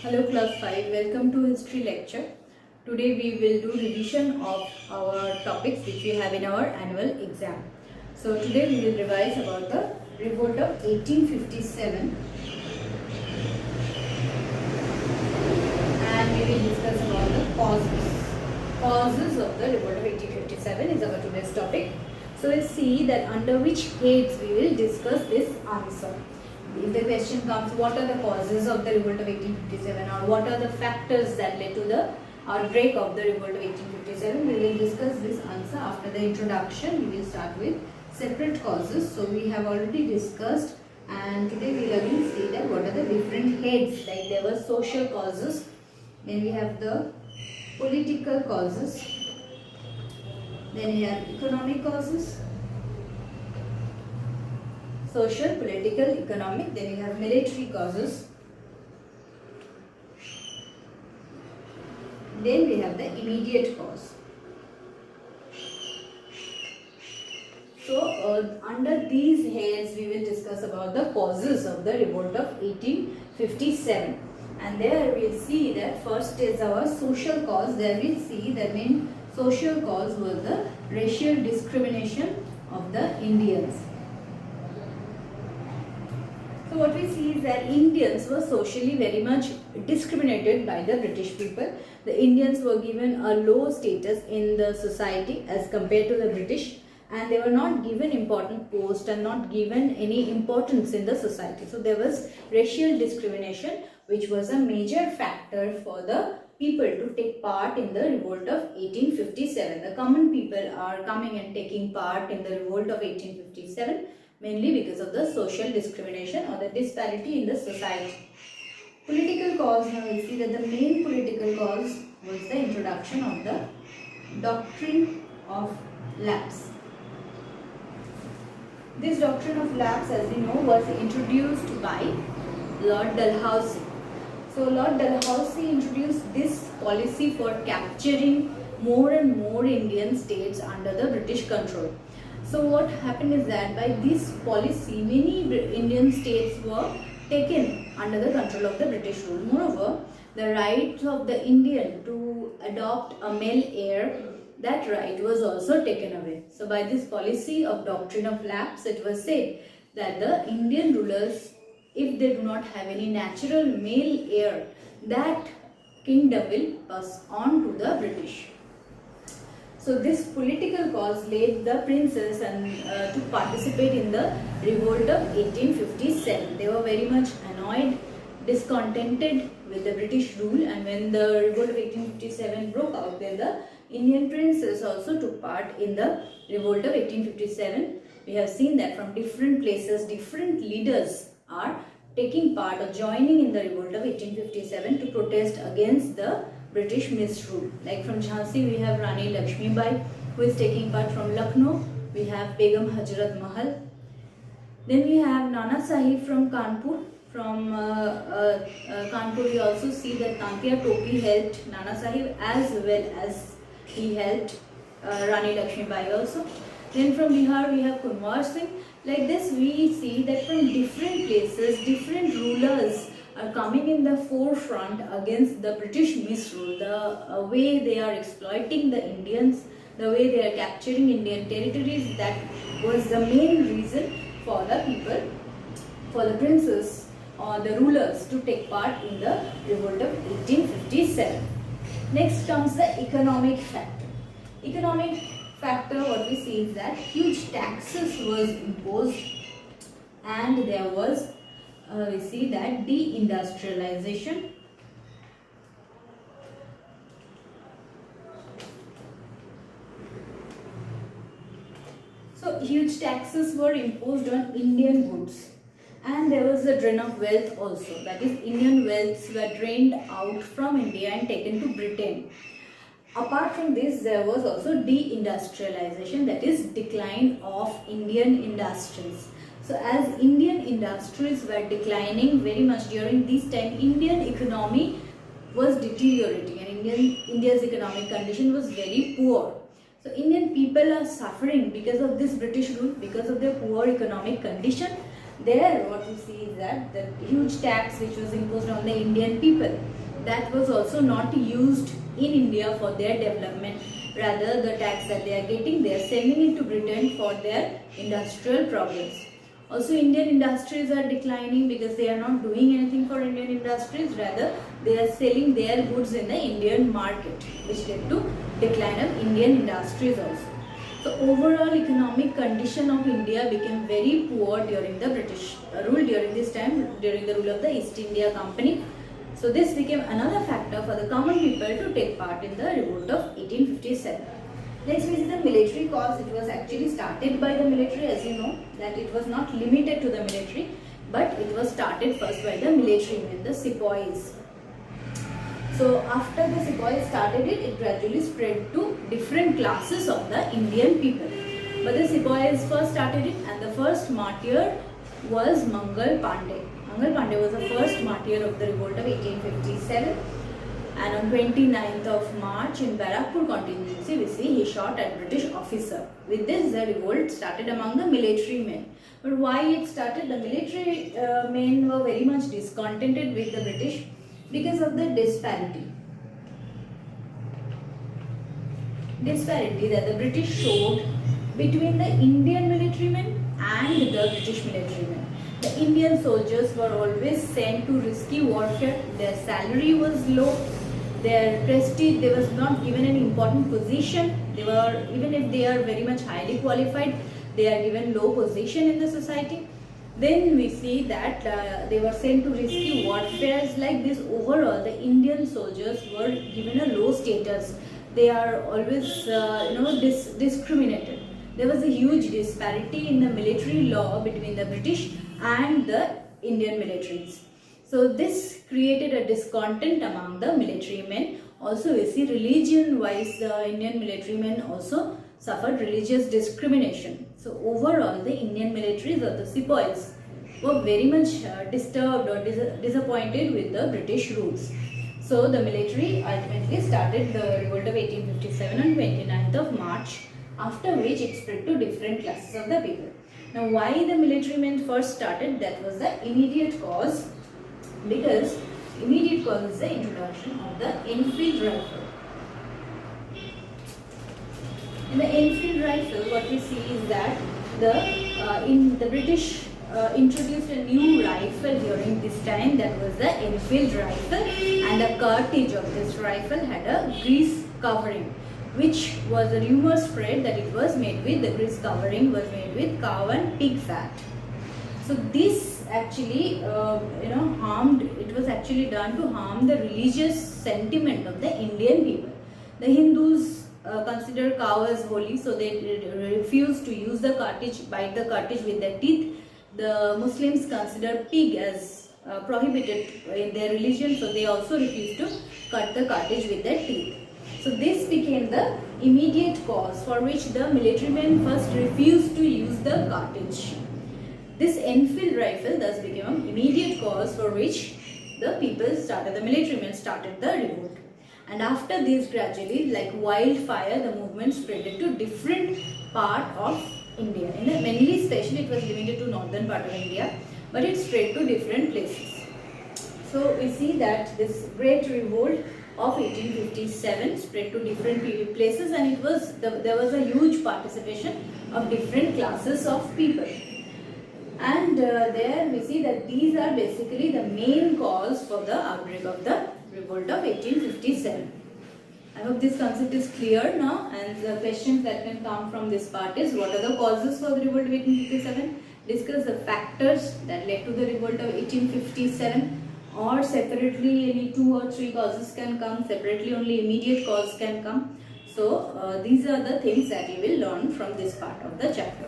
Hello class 5, welcome to history lecture. Today we will do revision of our topics which we have in our annual exam. So today we will revise about the revolt of 1857 and we will discuss about the causes. Causes of the revolt of 1857 is our today's topic. So we'll see that under which heads we will discuss this answer. If the question comes, what are the causes of the revolt of 1857 or what are the factors that led to the outbreak of the revolt of 1857, we will discuss this answer after the introduction. We will start with separate causes. So we have already discussed, and today we will again see that what are the different heads. Like there were social causes, then we have the political causes, then we have economic causes, social, political, economic, then we have military causes, then we have the immediate cause. So under these heads we will discuss about the causes of the revolt of 1857, and there we will see that first is our social cause. There we will see the main social cause was the racial discrimination of the Indians. So what we see is that Indians were socially very much discriminated by the British people. The Indians were given a low status in the society as compared to the British, and they were not given important post and not given any importance in the society. So there was racial discrimination, which was a major factor for the people to take part in the revolt of 1857. The common people are coming and taking part in the revolt of 1857 mainly because of the social discrimination or the disparity in the society. Political cause, now we see that the main political cause was the introduction of the doctrine of lapse. This doctrine of lapse, as we know, was introduced by Lord Dalhousie. So Lord Dalhousie introduced this policy for capturing more and more Indian states under the British control. So what happened is that by this policy, many Indian states were taken under the control of the British rule. Moreover, the right of the Indian to adopt a male heir, that right was also taken away. So by this policy of doctrine of lapse, it was said that the Indian rulers, if they do not have any natural male heir, that kingdom will pass on to the British. So this political cause led the princes to participate in the revolt of 1857. They were very much annoyed, discontented with the British rule, and when the revolt of 1857 broke out, then the Indian princes also took part in the revolt of 1857. We have seen that from different places, different leaders are taking part or joining in the revolt of 1857 to protest against the British misrule. Like from Jhansi we have Rani Lakshmi Bai, who is taking part. From Lucknow we have Begum Hajrat Mahal. Then we have Nana Sahib from Kanpur. From Kanpur we also see that Tantia Topi helped Nana Sahib as well as he helped Rani Lakshmi Bai also. Then from Bihar we have Kunwar Singh. Like this we see that from different places, different rulers are coming in the forefront against the British misrule. The way they are exploiting the Indians, the way they are capturing Indian territories, that was the main reason for the people, for the princes or the rulers to take part in the revolt of 1857. Next comes the economic factor. Economic factor, what we see is that huge taxes was imposed, and there was we see that deindustrialization. So huge taxes were imposed on Indian goods, and there was a drain of wealth also. That is, Indian wealths were drained out from India and taken to Britain. Apart from this, there was also deindustrialization, that is decline of Indian industries. So as Indian industries were declining very much during this time, Indian economy was deteriorating and India's economic condition was very poor. So Indian people are suffering because of this British rule, because of their poor economic condition, There what we see is that the huge tax which was imposed on the Indian people, that was also not used in India for their development. Rather, the tax that they are getting, they are sending it to Britain for their industrial progress. Also, Indian industries are declining because they are not doing anything for Indian industries. Rather, they are selling their goods in the Indian market, which led to decline of Indian industries also. So, overall economic condition of India became very poor during the British rule, during this time, during the rule of the East India Company. So, this became another factor for the common people to take part in the revolt of 1857. Next we see the military cause. It was actually started by the military, as you know, that it was not limited to the military, but it was started first by the military men, the sepoys. So after the sepoys started it, it gradually spread to different classes of the Indian people. But the sepoys first started it, and the first martyr was Mangal Pandey. Mangal Pandey was the first martyr of the revolt of 1857. And on 29th of March in Barakpur contingency, we see he shot at British officer. With this, the revolt started among the military men. But why it started? The military men were very much discontented with the British because of the disparity that the British showed between the Indian military men and the British military men. The Indian soldiers were always sent to risky warfare. Their salary was low. Their prestige, they was not given an important position. They were, even if they are very much highly qualified, they are given low position in the society. Then we see that they were sent to risky warfares like this. Overall, the Indian soldiers were given a low status. They are always, discriminated. There was a huge disparity in the military law between the British and the Indian militaries. So this created a discontent among the military men. Also we see religion wise the Indian military men also suffered religious discrimination. So overall the Indian militaries or the sepoys were very much disturbed or disappointed with the British rules. So the military ultimately started the revolt of 1857 on 29th of March, after which it spread to different classes of the people. Now why the military men first started? That was the immediate cause. Because immediate cause is the introduction of the Enfield rifle. In the Enfield rifle, what we see is that the British introduced a new rifle during this time. That was the Enfield rifle, and the cartridge of this rifle had a grease covering, which was a rumor spread that it was made with, the grease covering was made with cow and pig fat. So this actually harmed, it was actually done to harm the religious sentiment of the Indian people. The Hindus consider cow as holy, so they refused to use the cartridge, bite the cartridge with their teeth. The Muslims consider pig as prohibited in their religion, so they also refused to cut the cartridge with their teeth. So this became the immediate cause for which the military men first refused to use the cartridge. This Enfield rifle thus became an immediate cause for which the military men started the revolt. And after this, gradually, like wildfire, the movement spread to different part of India. Mainly, especially, it was limited to northern part of India, but it spread to different places. So we see that this great revolt of 1857 spread to different places, and there was a huge participation of different classes of people. And there we see that these are basically the main cause for the outbreak of the revolt of 1857. I hope this concept is clear now, and the questions that can come from this part is: what are the causes for the revolt of 1857? Discuss the factors that led to the revolt of 1857, or separately any 2 or 3 causes can come, separately only immediate cause can come. So these are the things that you will learn from this part of the chapter.